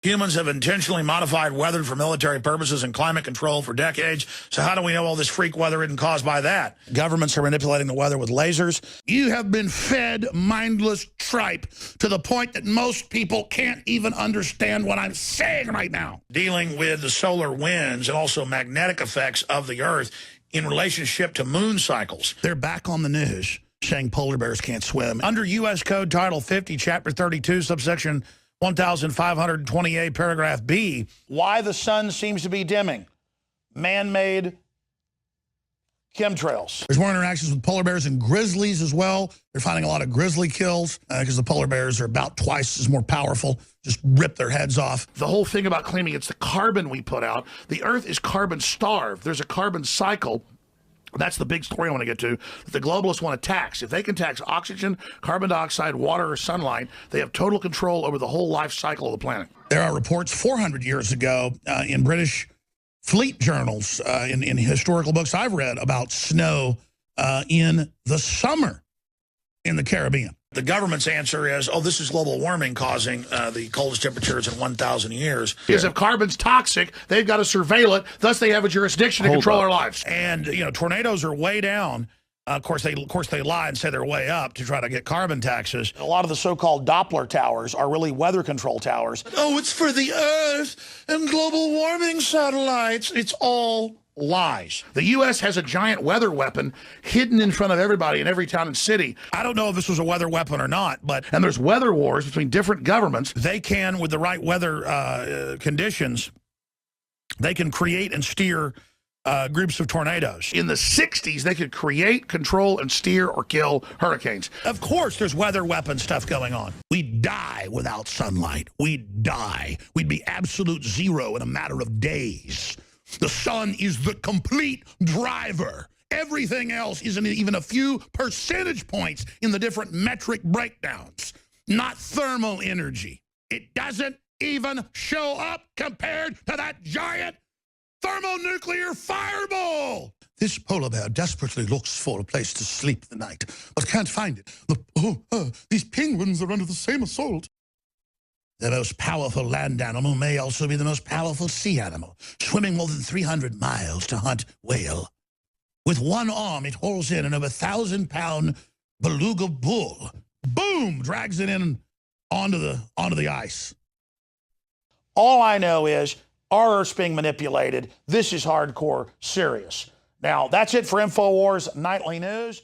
Humans have intentionally modified weather for military purposes and climate control for decades. So how do we know all this freak weather isn't caused by that? Governments are manipulating the weather with lasers. You have been fed mindless tripe to the point that most people can't even understand what I'm saying right now. Dealing with the solar winds and also magnetic effects of the Earth in relationship to moon cycles. They're back on the news saying polar bears can't swim. Under U.S. Code Title 50, Chapter 32, subsection 1528, paragraph B, why the sun seems to be dimming. Man-made chemtrails. There's more interactions with polar bears and grizzlies as well. They're finding a lot of grizzly kills because the polar bears are about twice as more powerful. Just rip their heads off. The whole thing about claiming it's the carbon we put out. The Earth is carbon starved. There's a carbon cycle. That's the big story I want to get to, that the globalists want to tax. If they can tax oxygen, carbon dioxide, water, or sunlight, they have total control over the whole life cycle of the planet. There are reports 400 years ago in British fleet journals, in historical books I've read, about snow in the summer in the Caribbean. The government's answer is, oh, this is global warming causing the coldest temperatures in 1,000 years. Because if carbon's toxic, they've got to surveil it. Thus, they have a jurisdiction to control our lives. And, you know, tornadoes are way down. Of course, they lie and say they're way up to try to get carbon taxes. A lot of the so-called Doppler towers are really weather control towers. Oh, it's for the Earth and global warming satellites. It's all lies. The U.S. has a giant weather weapon hidden in front of everybody in every town and city. I don't know if this was a weather weapon or not, and there's weather wars between different governments. They can, with the right weather conditions, they can create and steer groups of tornadoes. In the 60s, they could create, control, and steer or kill hurricanes. Of course, there's weather weapon stuff going on. We'd die without sunlight. We'd die. We'd be absolute zero in a matter of days. The sun is the complete driver. Everything else isn't even a few percentage points in the different metric breakdowns. Not thermal energy. It doesn't even show up compared to that giant thermonuclear fireball. This polar bear desperately looks for a place to sleep the night, but can't find it. These penguins are under the same assault. The most powerful land animal may also be the most powerful sea animal, swimming more than 300 miles to hunt whale. With one arm, it hauls in an over 1,000-pound beluga bull. Boom! Drags it in onto the ice. All I know is our Earth's being manipulated. This is hardcore serious. Now, that's it for InfoWars Nightly News.